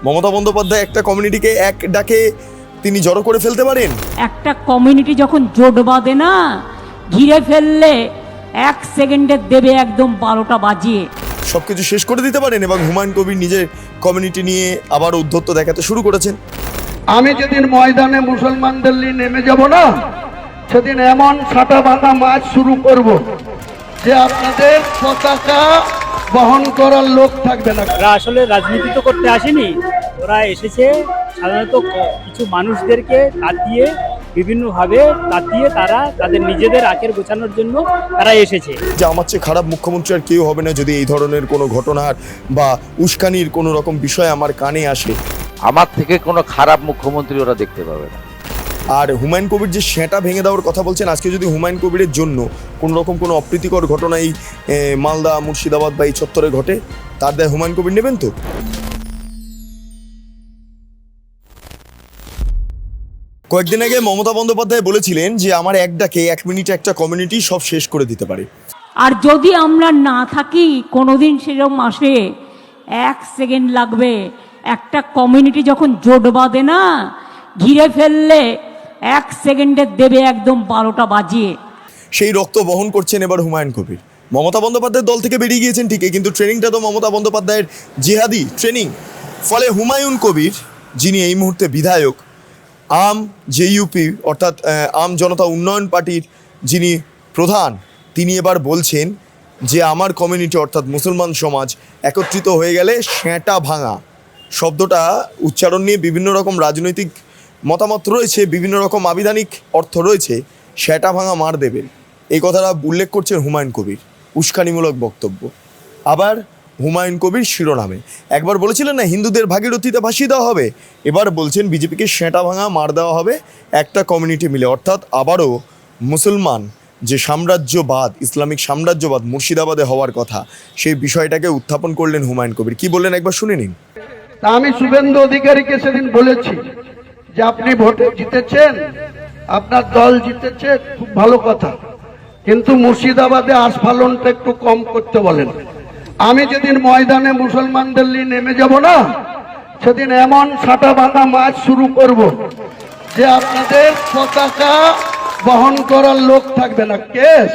মমতা বন্দ্যোপাধ্যায় একটা কমিউনিটিকে এক ডাকে তিনি জড়ো করে ফেলতে পারেন? একটা কমিউনিটি যখন জোট বাঁধে না, ঘিরে ফেললে 1 সেকেন্ডে দেবে একদম 12টা বাজিয়ে। সবকিছু শেষ করে দিতে পারেন এবং হুমায়ুন কবির নিজের কমিউনিটি নিয়ে আবার উদ্ধত্ত দেখাতে শুরু করেছেন। আমি যেদিন ময়দানে মুসলমানদের নিয়ে নেমে যাব না, সেদিন এমন ছাটা বাঁধা মাছ শুরু করব যে আপনাদের পতাকা বহন করার লোক থাকবে না। ওরা আসলে রাজনীতি তো করতে আসেনি, ওরা এসেছে সাধারণত কিছু মানুষদেরকে তাতিয়ে বিভিন্নভাবে তাতিয়ে তারা তাদের নিজেদের আখের গোছানোর জন্য তারা এসেছে। যে আমার চেয়ে খারাপ মুখ্যমন্ত্রী আর কেউ হবে না যদি এই ধরনের কোনো ঘটনার বা উস্কানির কোনো রকম বিষয় আমার কানে আসে। আমার থেকে কোনো খারাপ মুখ্যমন্ত্রী ওরা দেখতে পাবে না। আর হুমায়ুন কবির যে সেটা ভেঙে দেওয়ার কথা বলছেন, আজকে যদি হুমায়ুন কবিরের জন্য কোনো রকম কোনো অপ্রীতিকর ঘটনা এই মালদা মুর্শিদাবাদ বা এই চত্বরে ঘটে, তার দায় হুমায়ুন কবির নেবেন তো? কয়েকদিন আগে মমতা বন্দ্যোপাধ্যায় বলেছিলেন যে আমার এক ডাকে 1 মিনিটে একটা কমিউনিটি সব শেষ করে দিতে পারে। আর যদি আমরা না থাকি কোনোদিন সেরকম আসে, 1 সেকেন্ড লাগবে। একটা কমিউনিটি যখন জোট বাঁধে না, ঘিরে ফেললে 1 সেকেন্ডে দেবে একদম 12টা বাজিয়ে। সেই রক্ত বহন করছেন এবার হুমায়ুন কবির। মমতা বন্দ্যোপাধ্যায়ের দল থেকে বেরিয়ে গিয়েছেন ঠিকই, কিন্তু ট্রেনিংটা তো মমতা বন্দ্যোপাধ্যায়ের জিহাদি ট্রেনিং। ফলে হুমায়ুন কবির, যিনি এই মুহূর্তে বিধায়ক, আম জেইউপি অর্থাৎ আম জনতা উন্নয়ন পার্টির যিনি প্রধান, তিনি এবার বলছেন যে আমার কমিউনিটি অর্থাৎ মুসলমান সমাজ একত্রিত হয়ে গেলে সেঁটা ভাঙা শব্দটা উচ্চারণ নিয়ে বিভিন্ন রকম রাজনৈতিক মতামত রয়েছে, বিভিন্ন রকম আবিধানিক অর্থ রয়েছে। সেঁটা ভাঙা মার দেবেন, এই কথাটা উল্লেখ করছেন হুমায়ুন কবির, উস্কানিমূলক বক্তব্য। আবার হুমায়ুন কবির শিরোনামে একবার বলেছিলেন না হিন্দুদের ভাগীরথীতে ভাসিয়ে দেওয়া হবে, এবার বলছেন বিজেপিকে সেঁটা ভাঙা মার দেওয়া হবে একটা কমিউনিটি মিলে। অর্থাৎ আবারও মুসলমান যে সাম্রাজ্যবাদ, ইসলামিক সাম্রাজ্যবাদ মুর্শিদাবাদে হওয়ার কথা, সেই বিষয়টাকে উত্থাপন করলেন হুমায়ুন কবির। কি বললেন একবার শুনে নিন। তা আমি শুভেন্দু অধিকারীকে সেদিন বলেছি যে আপনি ভোটে জিতেছেন, আপনার দল জিতেছে, খুব ভালো কথা, কিন্তু মুর্শিদাবাদে আস্ফালনটা একটু কম করতে বলেন। আমি যেদিন ময়দানে মুসলমানদের নিয়ে নেমে যাব না, সেদিন এমন ছাটা বাঁধা মাছ শুরু করব যে আপনাদের পতাকা বহন করার লোক থাকবে না। কেস,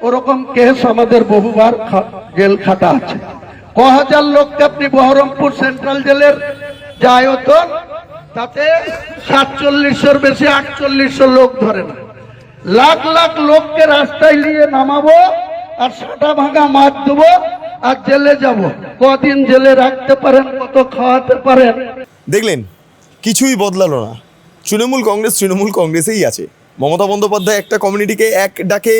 ওরকম কেস আমাদের বহুবার জেল খাটা আছে। ক হাজার লোককে আপনি বহরমপুর সেন্ট্রাল জেলের যে আয়তন, তাতে 4700-এর বেশি 4800 লোক ধরে না। লাখ লাখ লোককে রাস্তায় নিয়ে নামাবো আর ছাটা ভাঙা মাছ দেবো আর জেলে যাব। কদিন জেলে রাখতে পারেন, কত খাওয়াতে পারেন। দেখলেন, কিছুই বদলালো না। তৃণমূল কংগ্রেসেই আছে। মমতা বন্দ্যোপাধ্যায় একটা কমিউনিটিকে এক ডাকে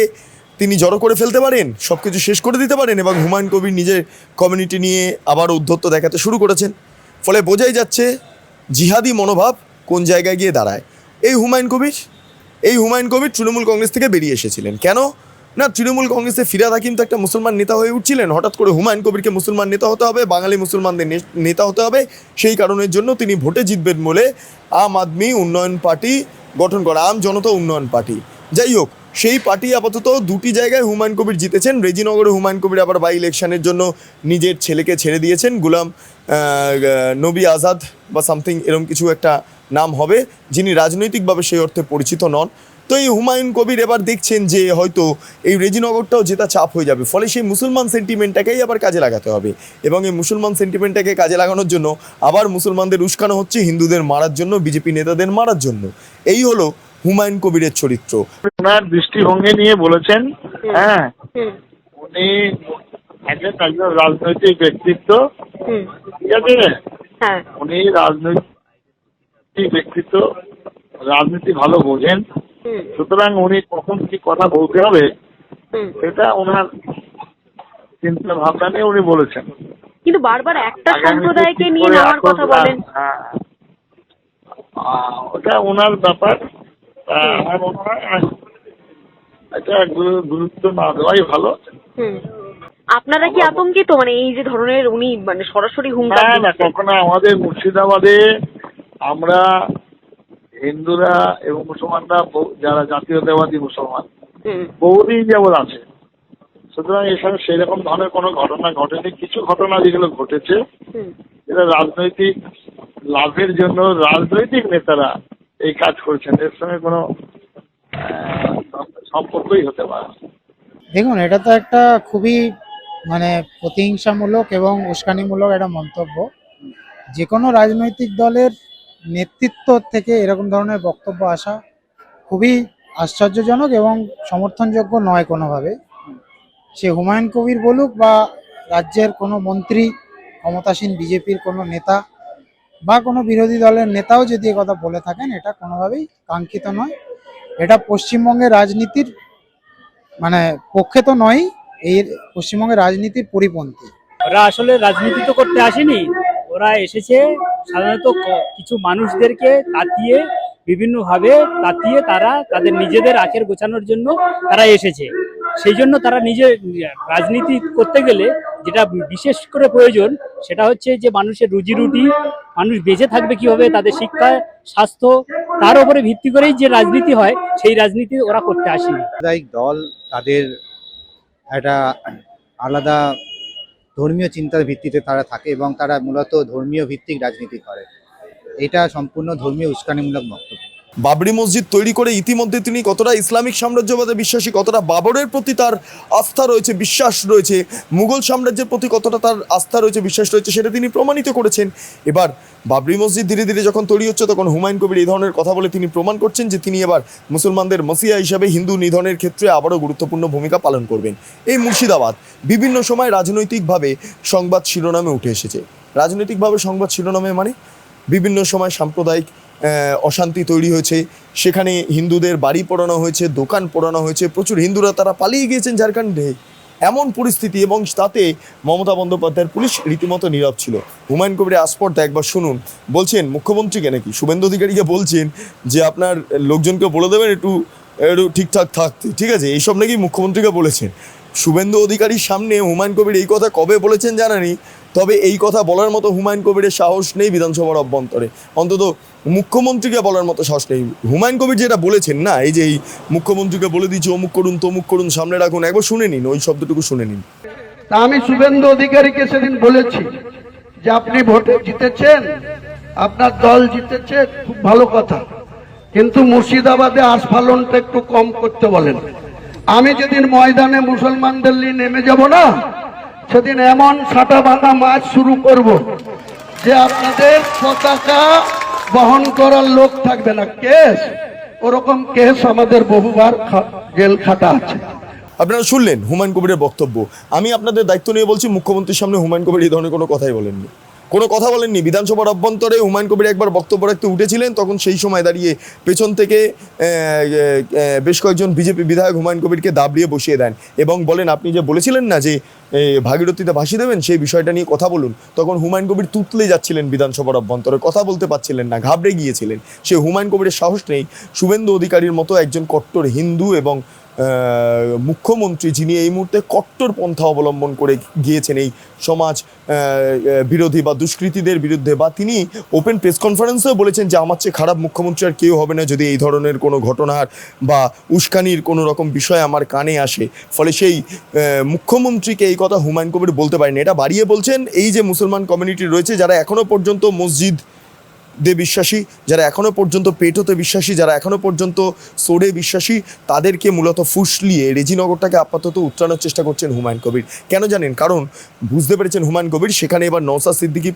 তিনি জড়ো করে ফেলতে পারেন, সব কিছু শেষ করে দিতে পারেন এবং হুমায়ুন কবির নিজের কমিউনিটি নিয়ে আবার উদ্ধত্ত দেখাতে শুরু করেছেন। ফলে বোঝাই যাচ্ছে জিহাদি মনোভাব কোন জায়গায় গিয়ে দাঁড়ায়। এই হুমায়ুন কবির তৃণমূল কংগ্রেস থেকে বেরিয়ে এসেছিলেন কেন না? তৃণমূল কংগ্রেসে ফিরহাদ হাকিম তো একটা মুসলমান নেতা হয়ে উঠছিলেন, হঠাৎ করে হুমায়ুন কবিরকে মুসলমান নেতা হতে হবে, বাঙালি মুসলমানদের নেতা হতে হবে, সেই কারণের জন্য তিনি ভোটে জিতবেন বলে আম আদমি উন্নয়ন পার্টি গঠন করা, আম জনতা উন্নয়ন পার্টি। যাই হোক, সেই পার্টি আপাতত 2টি জায়গায় হুমায়ুন কবির জিতেছেন। রেজিনগরে হুমায়ুন কবির আবার বাই ইলেকশনের জন্য নিজের ছেলেকে ছেড়ে দিয়েছেন, গুলাম নবী আজাদ বা সামথিং এরকম কিছু একটা নাম হবে, যিনি রাজনৈতিকভাবে সেই অর্থে পরিচিত নন। তো এই হুমায়ুন কবির এবার দেখছেন যে হয়তো এই রেজিনগরটাও জেতা চাপ হয়ে যাবে, ফলে সেই মুসলমান সেন্টিমেন্টটাকেই আবার কাজে লাগাতে হবে এবং এই মুসলমান সেন্টিমেন্টটাকে কাজে লাগানোর জন্য আবার মুসলমানদের উস্কানো হচ্ছে হিন্দুদের মারার জন্য, বিজেপি নেতাদের মারার জন্য। এই হলো হুমায়ুন কবিরের চরিত্র। ওনার দৃষ্টিভঙ্গি নিয়ে বলেছেন, হ্যাঁ, উনি একজন রাজনৈতিক ব্যক্তিত্ব, ঠিক আছে, উনি রাজনৈতিক ব্যক্তিত্ব, রাজনীতি ভালো বোঝেন, সুতরাং উনি কখন কি কথা বলতে হবে সেটা ওনার চিন্তা ভাবনা নিয়ে উনি বলেছেন। কিন্তু বারবার একটা সম্প্রদায়কে নিয়ে নেওয়ার কথা বলেন। ওটা ওনার ব্যাপার। আমার মনে হয় এটা গুরুত্ব না দেওয়াই ভালো। আপনারা কি আতঙ্কিত, মানে এই যে ধরনের উনি মানে সরাসরি হুমকি? না, কখনো আমাদের মুর্শিদাবাদে আমরা হিন্দুরা এবং মুসলমানরা যারা জাতীয়তাবাদী মুসলমান বহুদিন যাবৎ আছে, সুতরাং এখানে সেই রকম ধরনের কোনো ঘটনা ঘটেনি। কিছু ঘটনা যেগুলো ঘটেছে এটা রাজনৈতিক লাভের জন্য রাজনৈতিক নেতারা এই কাজ করছেন, এর সঙ্গে কোনো সম্পর্কই হতে পারে না। দেখুন, এটা তো একটা খুবই প্রতিহিংসামূলক এবং উস্কানিমূলক একটা মন্তব্য। যে কোনো রাজনৈতিক দলের নেতৃত্ব থেকে এরকম ধরনের বক্তব্য আসা খুবই আশ্চর্যজনক এবং সমর্থনযোগ্য নয় কোনোভাবে। সে হুমায়ুন কবির বলুক বা রাজ্যের কোনো মন্ত্রী, ক্ষমতাসীন বিজেপির কোনো নেতা বা কোনো বিরোধী দলের নেতাও যদি কথা বলে থাকেন, এটা কোনোভাবেই কাঙ্ক্ষিত নয়। এটা পশ্চিমবঙ্গের রাজনীতির পক্ষে তো নয়, এই পশ্চিমবঙ্গের রাজনীতির পরিপন্থী। ওরা আসলে রাজনীতি তো করতে আসেনি, ওরা এসেছে সাধারণত কিছু মানুষদেরকে বিভিন্নভাবে তাতিয়ে তারা তাদের নিজেদের আখের গোছানোর জন্য তারা এসেছে। সেই জন্য তারা রাজনীতি করতে গেলে যেটা বিশেষ করে প্রয়োজন সেটা হচ্ছে যে মানুষের রুজি রুটি, মানুষ বেঁচে থাকবে কিভাবে, তাদের শিক্ষা, স্বাস্থ্য, তার উপরে ভিত্তি করেই যে রাজনীতি হয়, সেই রাজনীতি ওরা করতে আসেনি। সাম্প্রদায়িক দল তাদের একটা আলাদা ধর্মীয় চিন্তার ভিত্তিতে তারা থাকে এবং তারা মূলত ধর্মীয় ভিত্তিক রাজনীতি করে। এটা সম্পূর্ণ ধর্মীয় উস্কানিমূলক বক্তব্য। বাবরি মসজিদ তৈরি করে ইতিমধ্যে তিনি কতটা ইসলামিক সাম্রাজ্যবাদে বিশ্বাসী, কতটা বাবরের প্রতি তার আস্থা রয়েছে, বিশ্বাস রয়েছে, মুঘল সাম্রাজ্যের প্রতি কতটা তার আস্থা রয়েছে, বিশ্বাস রয়েছে, সেটা তিনি প্রমাণিত করেছেন। এবার বাবরি মসজিদ ধীরে ধীরে যখন তৈরি হচ্ছে, তখন হুমায়ুন কবির এই ধরনের কথা বলে তিনি প্রমাণ করছেন যে তিনি এবার মুসলমানদের মসিহা হিসাবে হিন্দু নিধনের ক্ষেত্রে আবারও গুরুত্বপূর্ণ ভূমিকা পালন করবেন। এই মুর্শিদাবাদ বিভিন্ন সময় রাজনৈতিকভাবে সংবাদ শিরোনামে উঠে এসেছে। রাজনৈতিকভাবে সংবাদ শিরোনামে বিভিন্ন সময় সাম্প্রদায়িক অশান্তি তৈরি হয়েছে, সেখানে হিন্দুদের বাড়ি পোড়ানো হয়েছে, দোকান পোড়ানো হয়েছে, প্রচুর হিন্দুরা তারা পালিয়ে গিয়েছেন ঝাড়খণ্ডে। এমন পরিস্থিতি, এবং তাতে মমতা বন্দ্যোপাধ্যায়ের পুলিশ রীতিমতো নীরব ছিল। হুমায়ুন কবিরের আস্পর্ধা একবার শুনুন। বলছেন মুখ্যমন্ত্রীকে, নাকি শুভেন্দু অধিকারীকে বলছেন যে আপনার লোকজনকে বলে দেবেন একটু ঠিকঠাক থাকতে, ঠিক আছে, এইসব নাকি মুখ্যমন্ত্রীকে বলেছেন। শুভেন্দু অধিকারীর সামনে হুমায়ুন কবির এই কথা কবে বলেছেন জানানি, তবে এই কথা বলার মতো হুমায়ুন কবিরের সাহস নেই বিধানসভার অভ্যন্তরে, অন্তত মুখ্যমন্ত্রীকে বলার মতো সাহস নেই। হুমায়ুন কবির যেটা বলেছেন না, এই যে এই মুখ্যমন্ত্রীকে বলে দিচ্ছে অমুক করুন তমুক করুন, সামনে রাখুন, একবার শুনে নিন, ওই শব্দটুকু শুনে নিন। তা আমি শুভেন্দু অধিকারীকে সেদিন বলেছি যে আপনি ভোটে জিতেছেন, আপনার দল জিতেছে, খুব ভালো কথা, কিন্তু মুর্শিদাবাদে আস্ফালনটা একটু কম করতে বলেন। আমি যেদিন ময়দানে মুসলমানদের নিয়ে নেমে যাব না, সেদিন এমন ছাটা ভাঙা মাছ শুরু করব যে আপনাদের পতাকা বহন করার লোক থাকবে না। কেস, ওরকম কেস আমাদের বহুবার জেল খাটা আছে। আপনারা শুনলেন হুমায়ুন কবিরের বক্তব্য। আমি আপনাদের দায়িত্ব নিয়ে বলছি, মুখ্যমন্ত্রীর সামনে হুমায়ুন কবির এই ধরনের কোনো কথাই বলেননি, কোনো কথা বলেননি। বিধানসভার অভ্যন্তরে হুমায়ুন কবির একবার বক্তব্য রাখতে উঠেছিলেন, তখন সেই সময় দাঁড়িয়ে পেছন থেকে বেশ কয়েকজন বিজেপি বিধায়ক হুমায়ুন কবিরকে দাবড়িয়ে বসিয়ে দেন এবং বলেন, আপনি যে বলেছিলেন না যে ভাগীরথীতে ভাসি দেবেন, সেই বিষয়টা নিয়ে কথা বলুন। তখন হুমায়ুন কবির তুতলে যাচ্ছিলেন বিধানসভার অভ্যন্তরে, কথা বলতে পারছিলেন না, ঘাবড়ে গিয়েছিলেন। সে হুমায়ুন কবিরের সাহস নেই শুভেন্দু অধিকারীর মতো একজন কট্টর হিন্দু এবং মুখ্যমন্ত্রী, যিনি এই মুহূর্তে কট্টর পন্থা অবলম্বন করে গিয়েছেন এই সমাজ বিরোধী বা দুষ্কৃতীদের বিরুদ্ধে, বা তিনি ওপেন প্রেস কনফারেন্সেও বলেছেন যে আমার চেয়ে খারাপ মুখ্যমন্ত্রী আর কেউ হবে না যদি এই ধরনের কোনো ঘটনার বা উস্কানির কোনো রকম বিষয় আমার কানে আসে। ফলে সেই মুখ্যমন্ত্রীকে এই কথা হুমায়ুন কবির বলতে পারেন। এটা বাড়িয়ে বলছেন এই যে মুসলমান কমিউনিটি রয়েছে, যারা এখনও পর্যন্ত মসজিদ দে বিশ্বাসী, যারা এখনও পর্যন্ত পেটোতে বিশ্বাসী, যারা এখনও পর্যন্ত সোরে বিশ্বাসী, তাদেরকে মূলত ফুসলিয়ে রেজিনগরটাকে আপাতত উত্তরানোর চেষ্টা করছেন হুমায়ুন কবির। কেন জানেন? কারণ বুঝতে পেরেছেন হুমায়ুন কবির সেখানে এবার নওশাদ সিদ্দিকী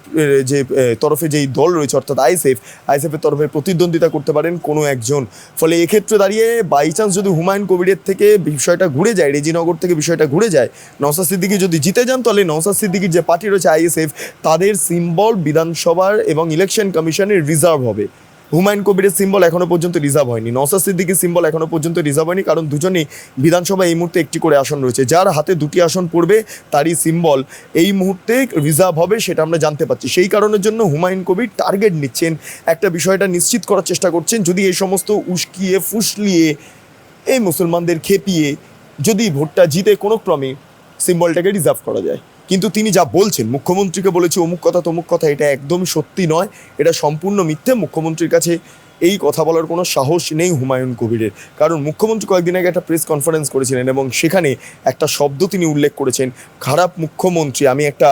যে তরফে যেই দল রয়েছে, অর্থাৎ আইএসএফের তরফে প্রতিদ্বন্দ্বিতা করতে পারেন কোনো একজন। ফলে এক্ষেত্রে দাঁড়িয়ে বাই চান্স যদি হুমায়ুন কবিরের থেকে বিষয়টা ঘুরে যায়, রেজিনগর থেকে বিষয়টা ঘুরে যায়, নওশাদ সিদ্দিকী যদি জিতে যান, তাহলে নওশাদ সিদ্দিকীর যে পার্টি রয়েছে আইএসএফ, তাদের সিম্বল বিধানসভার এবং ইলেকশন কমিশনের রিজার্ভ হবে। হুমায়ুন কবিরের সিম্বল এখনো পর্যন্ত রিজার্ভ হয়নি, নওশাদ সিদ্দিকীর সিম্বল এখনো পর্যন্ত রিজার্ভ হয়নি, কারণ দুজনেই বিধানসভায় এই মুহূর্তে একটি করে আসন রয়েছে। যার হাতে দুটি আসন পড়বে তারই সিম্বল এই মুহূর্তে রিজার্ভ হবে, সেটা আমরা জানতে পারছি। সেই কারণের জন্য হুমায়ুন কবির টার্গেট নিচ্ছেন, একটা বিষয়টা নিশ্চিত করার চেষ্টা করছেন, যদি এই সমস্ত উস্কিয়ে ফুসলিয়ে এই মুসলমানদের খেপিয়ে যদি ভোটটা জিতে কোনো ক্রমে সিম্বলটাকে রিজার্ভ করা যায়। কিন্তু তিনি যা বলছেন, মুখ্যমন্ত্রীকে বলেছে অমুক কথা তমুক কথা, এটা একদমই সত্যি নয়, এটা সম্পূর্ণ মিথ্যে। মুখ্যমন্ত্রীর কাছে এই কথা বলার কোনো সাহস নেই হুমায়ুন কবিরের। কারণ মুখ্যমন্ত্রী কয়েকদিন আগে একটা প্রেস কনফারেন্স করেছিলেন এবং সেখানে একটা শব্দ তিনি উল্লেখ করেছেন, খারাপ মুখ্যমন্ত্রী। আমি একটা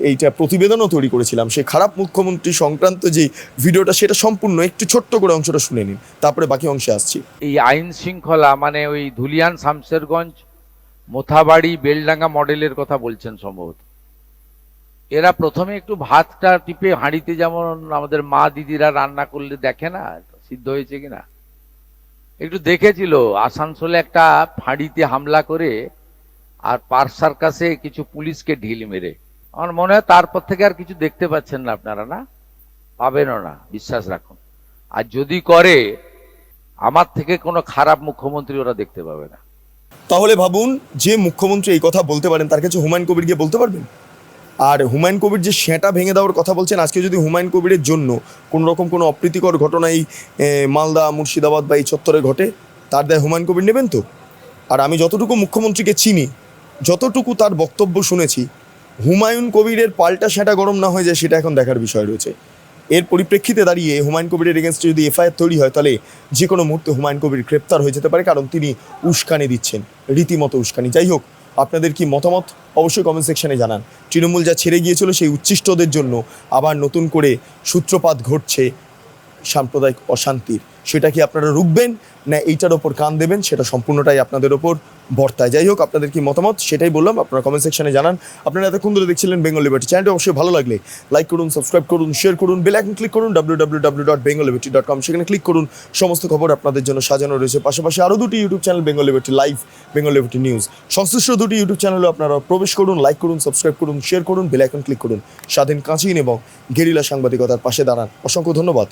এইটা প্রতিবেদনও তৈরি করেছিলাম, সেই খারাপ মুখ্যমন্ত্রী সংক্রান্ত যে ভিডিওটা সেটা সম্পূর্ণ একটু ছোট্ট করে অংশটা শুনে নিন, তারপরে বাকি অংশে আসছি। এই আইন শৃঙ্খলা মানে ওই ধুলিয়ান, শামশেরগঞ্জ, মোথাবাড়ি, বেলডাঙ্গা মডেলের কথা বলছেন সম্ভবত। এরা প্রথমে একটু ভাতটা টিপে হাঁড়িতে, যেমন আমাদের মা দিদিরা রান্না করলে দেখে না সিদ্ধ হয়েছে কিনা, একটু দেখেছিল আসানসোলে একটা হাঁড়িতে হামলা করে আর পার্ক সার্কাসে কিছু পুলিশকে ঢিল মেরে। আমার মনে হয় তারপর থেকে আর কিছু দেখতে পাচ্ছেন না আপনারা, না পাবেনও না, বিশ্বাস রাখুন। আর যদি করে, আমার থেকে কোনো খারাপ মুখ্যমন্ত্রী ওরা দেখতে পাবে না। তাহলে ভাবুন, যে মুখ্যমন্ত্রী এই কথা বলতে পারেন তার কাছে হুমায়ুন কবির গিয়ে বলতে পারবেন? আর হুমায়ুন কবির যে সেঁটা ভেঙে দেওয়ার কথা বলছেন, আজকে যদি হুমায়ুন কবিরের জন্য কোনো রকম কোনো অপ্রীতিকর ঘটনা এই মালদা, মুর্শিদাবাদ বা এই চত্বরে ঘটে, তার দায় হুমায়ুন কবির নেবেন তো? আর আমি যতটুকু মুখ্যমন্ত্রীকে চিনি, যতটুকু তার বক্তব্য শুনেছি, হুমায়ুন কবিরের পাল্টা সেঁটা গরম না হয়ে যায় সেটা এখন দেখার বিষয় রয়েছে। এর পরিপ্রেক্ষিতে দাঁড়িয়ে হুমায়ুন কবিরের এগেনস্টে যদি এফআইআর তৈরি হয়, তাহলে যে কোনো মুহূর্তে হুমায়ুন কবির গ্রেপ্তার হয়ে যেতে পারে, কারণ তিনি উস্কানি দিচ্ছেন, রীতিমতো উস্কানি। যাই হোক, আপনাদের কি মতামত অবশ্যই কমেন্ট সেকশনে জানান। তৃণমূল যা ছেড়ে গিয়েছিল সেই উচ্ছিষ্টদের জন্য আবার নতুন করে সূত্রপাত ঘটছে সাম্প্রদায়িক অশান্তির, সেটা কি আপনারা রুখবেন না এইটার ওপর কান দেবেন, সেটা সম্পূর্ণটাই আপনাদের ওপর বর্তায়। যাই হোক, আপনাদের কি মতামত সেটাই বললাম, আপনারা কমেন্ট সেকশনে জানান। আপনারা এতক্ষণ ধরে দেখছিলেন বেঙ্গল লিবার্টি চ্যানেলটি, অবশ্যই ভালো লাগলে লাইক করুন, সাবস্ক্রাইব করুন, শেয়ার করুন, বেল আইকন ক্লিক করুন www.bengalliberty.com, সেখানে ক্লিক করুন। সমস্ত খবর আপনাদের জন্য সাজানো রয়েছে। পাশাপাশি আরও দুটি YouTube channel, Bengal liberty live, Bengal liberty news, সংশ্লিষ্ট দুটি ইউটিউব চ্যানেলে আপনারা প্রবেশ করুন, লাইক করুন, সাবস্ক্রাইব করুন, শেয়ার করুন, বেল আইকন ক্লিক করুন। স্বাধীন, কাঁচিন এবং গেরিলা সাংবাদিকতার পাশে দাঁড়ান। অসংখ্য ধন্যবাদ।